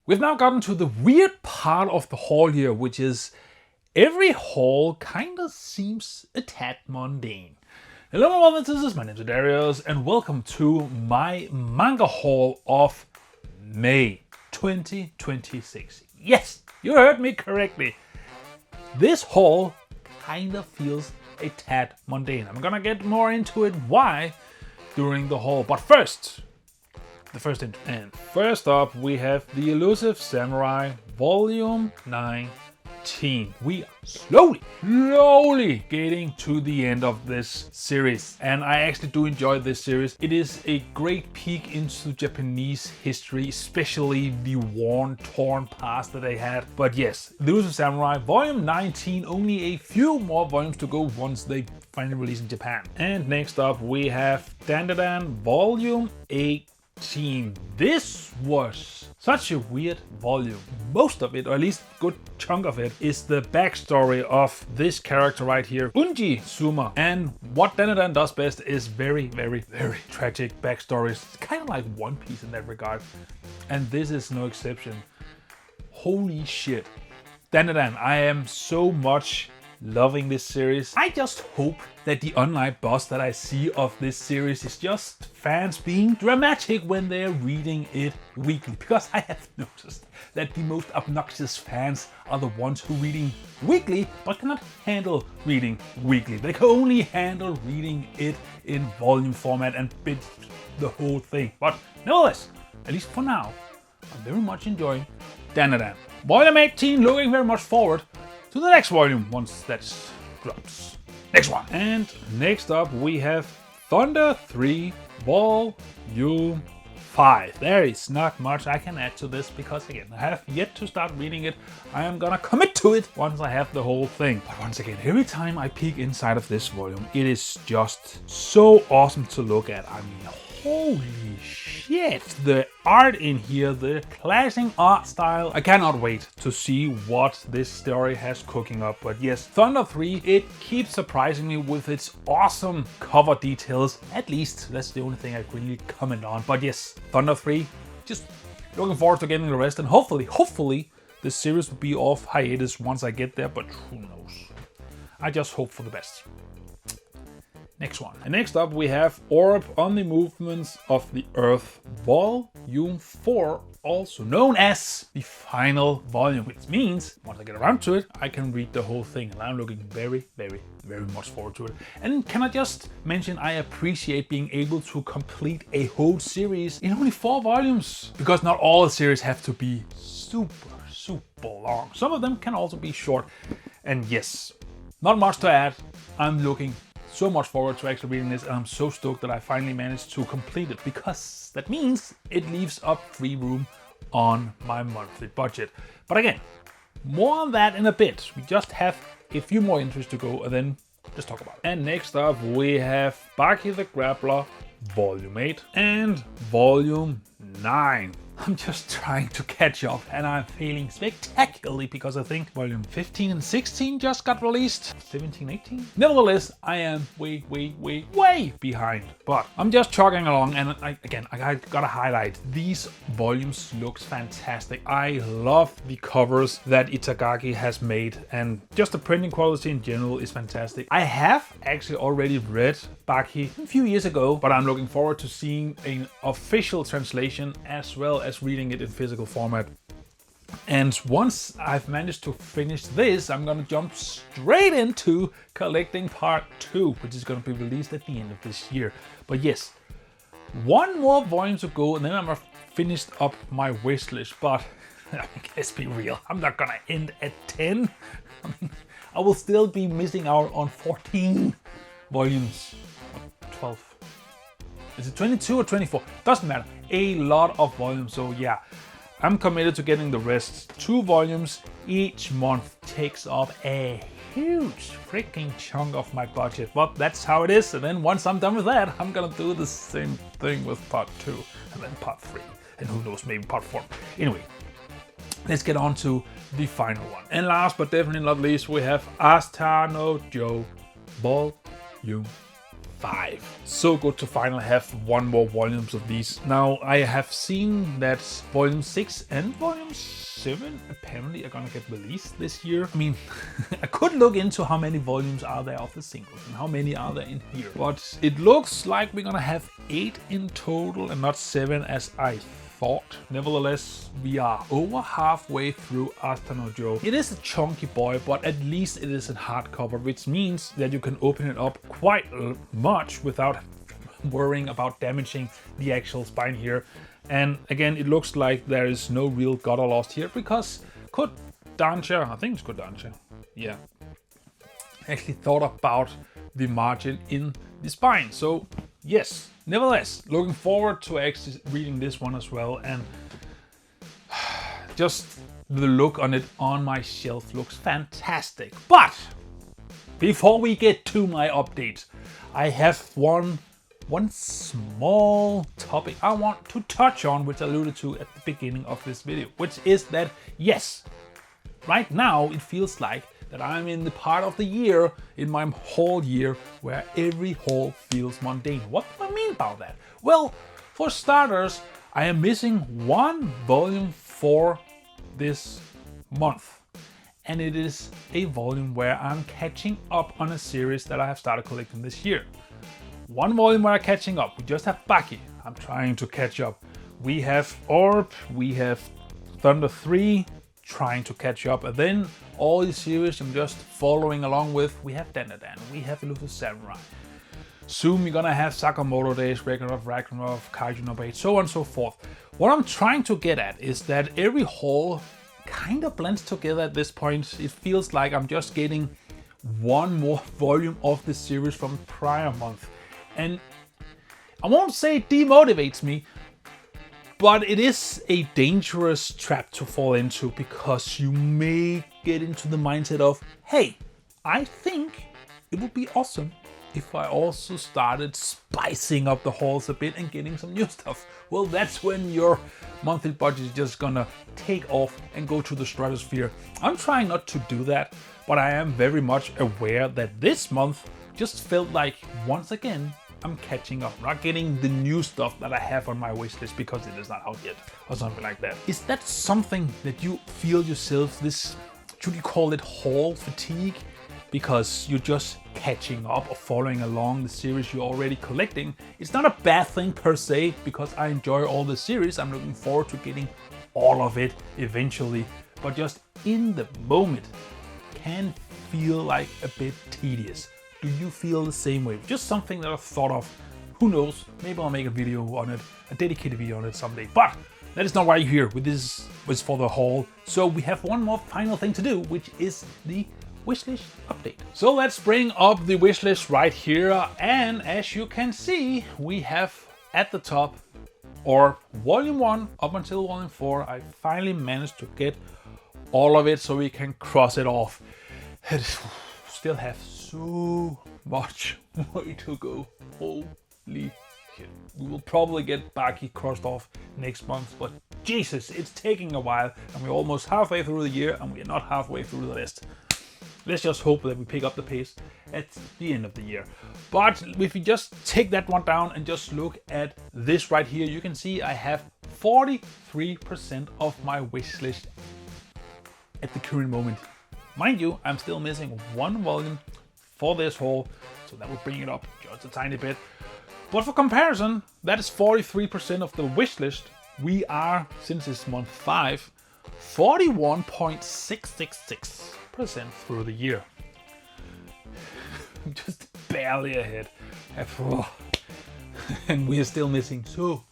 We've now gotten to the weird part of the haul here, which is every haul kind of seems a tad mundane. Hello my brothers, my name is Daidarius and welcome to my manga haul of May 2026. Yes, you heard me correctly. This haul kind of feels a tad mundane. I'm gonna get more into it why during the haul, but first, the first intro. And first up we have the Elusive Samurai Volume 19. We are slowly getting to the end of this series, and I actually do enjoy this series. It is a great peek into Japanese history, especially the worn, torn past that they had. But yes, Elusive Samurai Volume 19, only a few more volumes to go once they finally release in Japan. And next up we have Dandadan Volume 18. This was such a weird volume. Most of it, or at least a good chunk of it, is the backstory of this character right here, Unji Suma. And what Dandadan does best is very tragic backstories. It's kind of like One Piece in that regard. And this is no exception. Holy shit. Dandadan, I am so much loving this series. I just hope that the online buzz that I see of this series is just fans being dramatic when they're reading it weekly, because I have noticed that the most obnoxious fans are the ones who reading weekly but cannot handle reading weekly. They can only handle reading it in volume format and binge the whole thing. But nevertheless, at least for now, I'm very much enjoying Dandadan. Volume 18, looking very much forward to the next volume once that drops. Next one. And next up we have Thunder 3 Volume 5. There is not much I can add to this because again, I have yet to start reading it. I am gonna commit to it once I have the whole thing. But once again, every time I peek inside of this volume, it is just so awesome to look at. I mean, holy shit, the art in here, the classic art style. I cannot wait to see what this story has cooking up. But yes, Thunder 3, it keeps surprising me with its awesome cover details. At least that's the only thing I can really comment on. But yes, Thunder 3, just looking forward to getting the rest, and hopefully this series will be off hiatus once I get there, but who knows. I just hope for the best. Next one. And next up we have Orb on the Movements of the Earth Volume 4, also known as the final volume, which means once I get around to it, I can read the whole thing, and I'm looking very much forward to it. And can I just mention, I appreciate being able to complete a whole series in only 4 volumes, because not all series have to be super long. Some of them can also be short. And yes, not much to add. I'm looking so much forward to actually reading this, and I'm so stoked that I finally managed to complete it, because that means it leaves up free room on my monthly budget. But again, more on that in a bit. We just have a few more entries to go and then just talk about it. And next up we have Baki the Grappler Volume 8 and Volume 9. I'm just trying to catch up, and I'm feeling spectacularly because I think volume 15 and 16 just got released. 17, 18? Nevertheless, I am way behind, but I'm just chugging along. And I gotta highlight, these volumes looks fantastic. I love the covers that Itagaki has made, and just the printing quality in general is fantastic. I have actually already read Baki a few years ago, but I'm looking forward to seeing an official translation as well as reading it in physical format. And once I've managed to finish this, I'm gonna jump straight into collecting part 2, which is gonna be released at the end of this year. But yes, one more volume to go, and then I'm finished up my wish list. But let's be real, I'm not gonna end at 10. I will still be missing out on 14 volumes. 12. Is it 22 or 24? Doesn't matter. A lot of volumes. So yeah, I'm committed to getting the rest. 2 volumes each month takes up a huge freaking chunk of my budget. But that's how it is. And then once I'm done with that, I'm gonna do the same thing with part 2 and then part 3. And who knows, maybe part 4. Anyway, let's get on to the final one. And last but definitely not least, we have Ashita no Joe Volume 5. So good to finally have one more volumes of these. Now I have seen that volume 6 and volume 7 apparently are gonna get released this year. I mean, I could look into how many volumes are there of the singles and how many are there in here. But it looks like we're gonna have 8 in total and not 7 as I thought. Nevertheless, we are over halfway through Ashita no Joe. It is a chunky boy, but at least it is in hardcover, which means that you can open it up quite much without worrying about damaging the actual spine here. And again, it looks like there is no real gutter lost here because Kodansha, I think it's Kodansha, yeah, actually thought about the margin in the spine. So yes, nevertheless, looking forward to actually reading this one as well, and just the look on it on my shelf looks fantastic. But before we get to my updates, I have one small topic I want to touch on, which I alluded to at the beginning of this video, which is that yes, right now it feels like that I'm in the part of the year, in my whole year, where every haul feels mundane. What do I mean by that? Well, for starters, I am missing one volume for this month. And it is a volume where I'm catching up on a series that I have started collecting this year. One volume where I'm catching up. We just have Baki. I'm trying to catch up. We have Orb, we have Thunder 3, trying to catch up, and then all the series I'm just following along with. We have Dandadan, we have Elusive Samurai. Soon we're gonna have Sakamoto Days, Ragnarok, Kaiju No 8, so on and so forth. What I'm trying to get at is that every haul kind of blends together at this point. It feels like I'm just getting one more volume of the series from the prior month. And I won't say it demotivates me, but it is a dangerous trap to fall into, because you may get into the mindset of, hey, I think it would be awesome if I also started spicing up the hauls a bit and getting some new stuff. Well, that's when your monthly budget is just gonna take off and go to the stratosphere. I'm trying not to do that, but I am very much aware that this month just felt like, once again, I'm catching up, not getting the new stuff that I have on my wishlist because it is not out yet or something like that. Is that something that you feel yourself, this, should you call it haul fatigue? Because you're just catching up or following along the series you're already collecting. It's not a bad thing per se, because I enjoy all the series. I'm looking forward to getting all of it eventually, but just in the moment can feel like a bit tedious. Do you feel the same way? Just something that I've thought of. Who knows? Maybe I'll make a video on it, a dedicated video on it someday. But that is not why you're here. With this was for the haul. So we have one more final thing to do, which is the wishlist update. So let's bring up the wishlist right here. And as you can see, we have at the top, or volume 1 up until volume 4, I finally managed to get all of it so we can cross it off. Still have so much way to go. Holy shit. We will probably get Baki crossed off next month, but Jesus, it's taking a while, and we're almost halfway through the year and we're not halfway through the list. Let's just hope that we pick up the pace at the end of the year. But if you just take that one down and just look at this right here, you can see I have 43% of my wish list at the current moment. Mind you, I'm still missing one volume for this haul, so that will bring it up just a tiny bit. But for comparison, that is 43% of the wish list. We are, since it's month 5, 41.666% through the year. Just barely ahead. And we are still missing so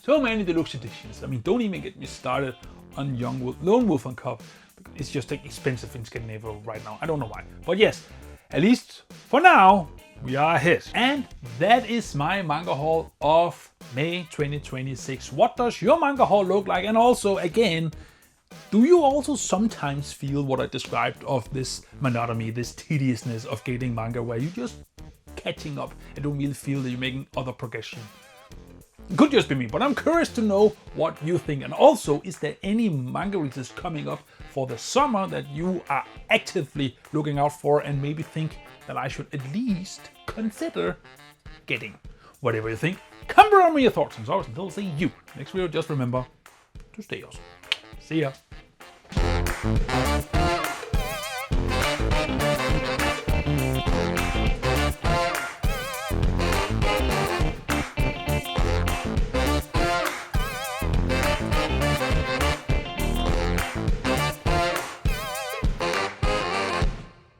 many deluxe editions. I mean, don't even get me started on Lone Wolf and Cub. It's just like expensive in Scandinavia right now. I don't know why. But yes, at least for now, we are ahead. And that is my manga haul of May 2026. What does your manga haul look like? And also, again, do you also sometimes feel what I described of this monotony, this tediousness of getting manga, where you're just catching up and don't really feel that you're making other progression? It could just be me, but I'm curious to know what you think. And also, is there any manga releases coming up for the summer that you are actively looking out for and maybe think that I should at least consider getting. Whatever you think, comment below with your thoughts, and as always, until I see you next video, just remember to stay awesome. See ya.